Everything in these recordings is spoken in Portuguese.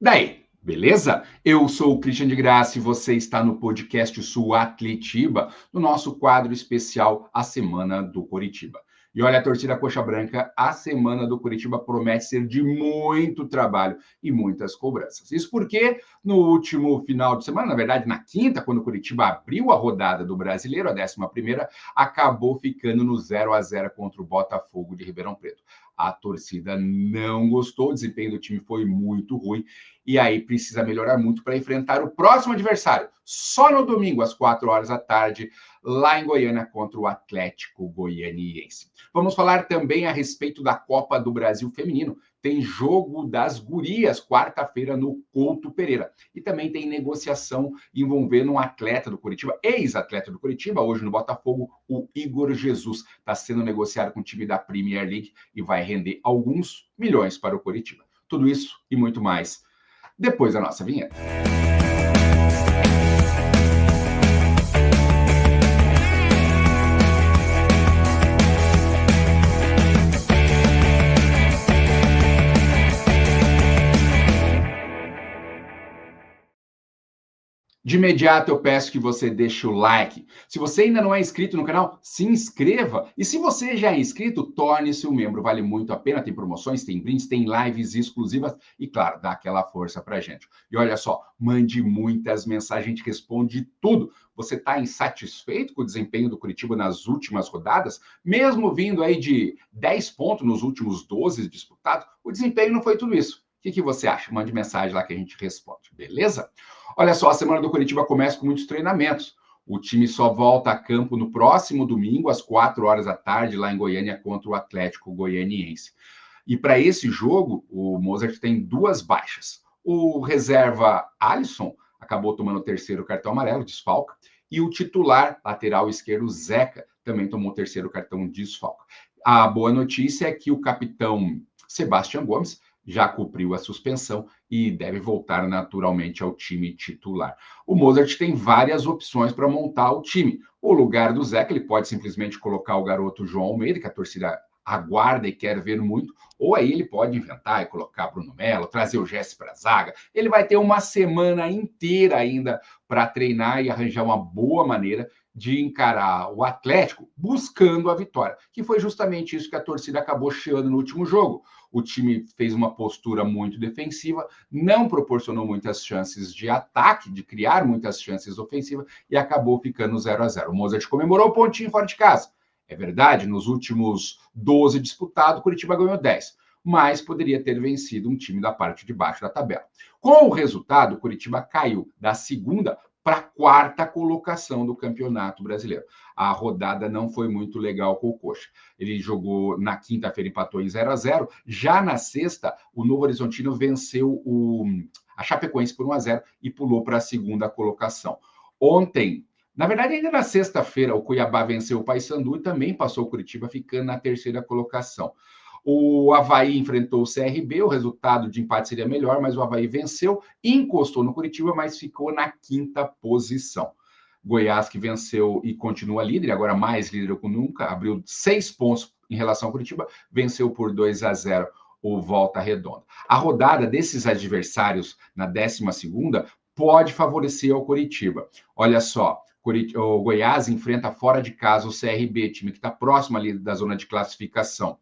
Daí, beleza? Eu sou o Christian de Graça e você está no podcast Sul Atletiba, no nosso quadro especial A Semana do Coritiba. E olha, a torcida Coxa Branca, a Semana do Coritiba promete ser de muito trabalho e muitas cobranças. Isso porque no último final de semana, na verdade na quinta, quando o Coritiba abriu a rodada do Brasileiro, a 11ª, acabou ficando no 0-0 contra o Botafogo de Ribeirão Preto. A torcida não gostou, o desempenho do time foi muito ruim e aí precisa melhorar muito para enfrentar o próximo adversário, só no domingo, às 4 horas da tarde, lá em Goiânia, contra o Atlético Goianiense. Vamos falar também a respeito da Copa do Brasil Feminino. Tem jogo das gurias, quarta-feira, no Couto Pereira. E também tem negociação envolvendo um atleta do Coritiba, ex-atleta do Coritiba, hoje no Botafogo, o Igor Jesus. Está sendo negociado com o time da Premier League e vai render alguns milhões para o Coritiba. Tudo isso e muito mais depois da nossa vinheta. De imediato, eu peço que você deixe o like. Se você ainda não é inscrito no canal, se inscreva. E se você já é inscrito, torne-se um membro. Vale muito a pena. Tem promoções, tem brindes, tem lives exclusivas. E, claro, dá aquela força pra gente. E olha só, mande muitas mensagens, a gente responde tudo. Você está insatisfeito com o desempenho do Coritiba nas últimas rodadas? Mesmo vindo aí de 10 pontos nos últimos 12 disputados, o desempenho não foi tudo isso. O que você acha? Mande mensagem lá que a gente responde, beleza? Olha só, a semana do Coritiba começa com muitos treinamentos. O time só volta a campo no próximo domingo, às 4 horas da tarde, lá em Goiânia, contra o Atlético Goianiense. E para esse jogo, o Mozart tem duas baixas. O reserva Alisson acabou tomando o terceiro cartão amarelo, desfalca, e o titular, lateral esquerdo, Zeca, também tomou o terceiro cartão desfalca. A boa notícia é que o capitão Sebastião Gomes já cumpriu a suspensão e deve voltar naturalmente ao time titular. O Mozart tem várias opções para montar o time. O lugar do Zeca, ele pode simplesmente colocar o garoto João Almeida, que a torcida aguarda e quer ver muito, ou aí ele pode inventar e colocar Bruno Melo, trazer o Jesse para a zaga. Ele vai ter uma semana inteira ainda para treinar e arranjar uma boa maneira de encarar o Atlético buscando a vitória, que foi justamente isso que a torcida acabou cheando no último jogo. O time fez uma postura muito defensiva, não proporcionou muitas chances de ataque, de criar muitas chances ofensivas e acabou ficando 0-0. O Mozart comemorou o pontinho fora de casa. É verdade, nos últimos 12 disputados, o Coritiba ganhou 10, mas poderia ter vencido um time da parte de baixo da tabela. Com o resultado, o Coritiba caiu da segunda para a quarta colocação do Campeonato Brasileiro. A rodada não foi muito legal com o Coxa. Ele jogou na quinta-feira, empatou em 0-0. Já na sexta, o Novo Horizontino venceu a Chapecoense por 1-0 e pulou para a segunda colocação. Ontem, na verdade, ainda na sexta-feira, o Cuiabá venceu o Paysandu e também passou o Curitiba, ficando na terceira colocação. O Avaí enfrentou o CRB, o resultado de empate seria melhor, mas o Avaí venceu, encostou no Curitiba, mas ficou na quinta posição. Goiás, que venceu e continua líder, agora mais líder que nunca, abriu 6 pontos em relação ao Curitiba, venceu por 2-0 o Volta Redonda. A rodada desses adversários na 12ª pode favorecer ao Curitiba. Olha só, o Goiás enfrenta fora de casa o CRB, time que está próximo ali da zona de classificação.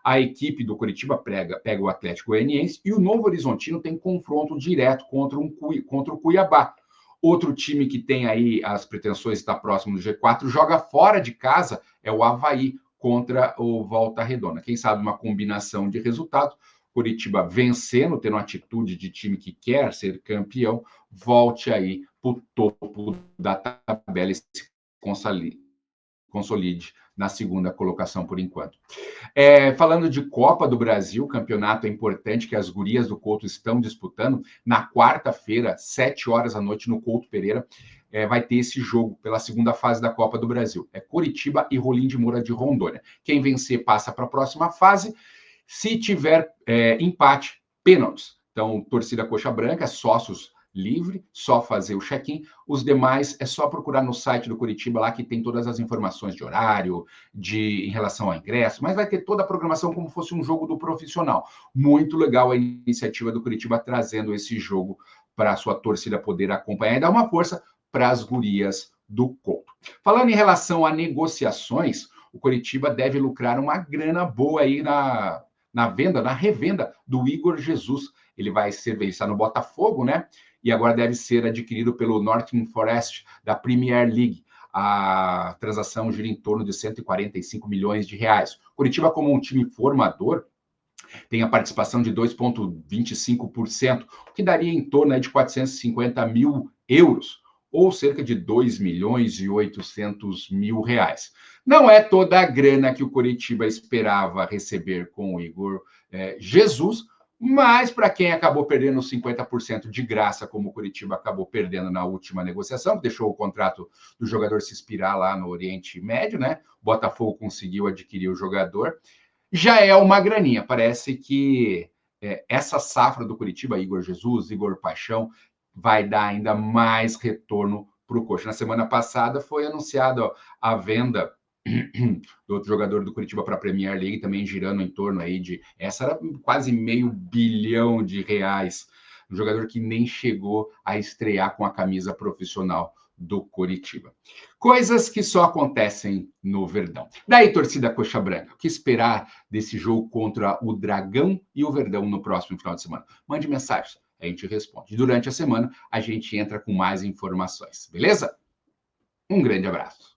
A equipe do Coritiba pega o Atlético Goianiense e o Novo Horizontino tem confronto direto contra o Cuiabá. Outro time que tem aí as pretensões de estar próximo do G4, joga fora de casa, é o Avaí contra o Volta Redonda. Quem sabe uma combinação de resultados, Coritiba vencendo, tendo uma atitude de time que quer ser campeão, volte aí para o topo da tabela e se consolide na segunda colocação por enquanto. Falando de Copa do Brasil, campeonato é importante que as gurias do Couto estão disputando. Na quarta-feira, 7 horas da noite, no Couto Pereira, vai ter esse jogo pela segunda fase da Copa do Brasil. É Coritiba e Rolim de Moura de Rondônia. Quem vencer passa para a próxima fase. Se tiver empate, pênaltis. Então, torcida Coxa Branca, sócios livre, só fazer o check-in. Os demais é só procurar no site do Coritiba lá que tem todas as informações de horário, em relação ao ingresso, mas vai ter toda a programação como fosse um jogo do profissional. Muito legal a iniciativa do Coritiba trazendo esse jogo para a sua torcida poder acompanhar e dar uma força para as gurias do Couto. Falando em relação a negociações, o Coritiba deve lucrar uma grana boa aí na revenda do Igor Jesus. Ele está no Botafogo, né? E agora deve ser adquirido pelo Nottingham Forest da Premier League. A transação gira em torno de 145 milhões de reais. Coritiba, como um time formador, tem a participação de 2,25%, o que daria em torno de 450 mil euros, ou cerca de 2 milhões e 800 mil reais. Não é toda a grana que o Coritiba esperava receber com o Igor Jesus, mas para quem acabou perdendo 50% de graça, como o Coritiba acabou perdendo na última negociação, que deixou o contrato do jogador se expirar lá no Oriente Médio, né? O Botafogo conseguiu adquirir o jogador. Já é uma graninha. Parece que essa safra do Coritiba, Igor Jesus, Igor Paixão, vai dar ainda mais retorno para o Coxa. Na semana passada foi anunciada a venda do outro jogador do Coritiba para a Premier League, também girando em torno aí de... Essa era quase R$500 milhão. Um jogador que nem chegou a estrear com a camisa profissional do Coritiba. Coisas que só acontecem no Verdão. Daí, torcida coxa branca, o que esperar desse jogo contra o Dragão e o Verdão no próximo final de semana? Mande mensagem, a gente responde. Durante a semana, a gente entra com mais informações, beleza? Um grande abraço.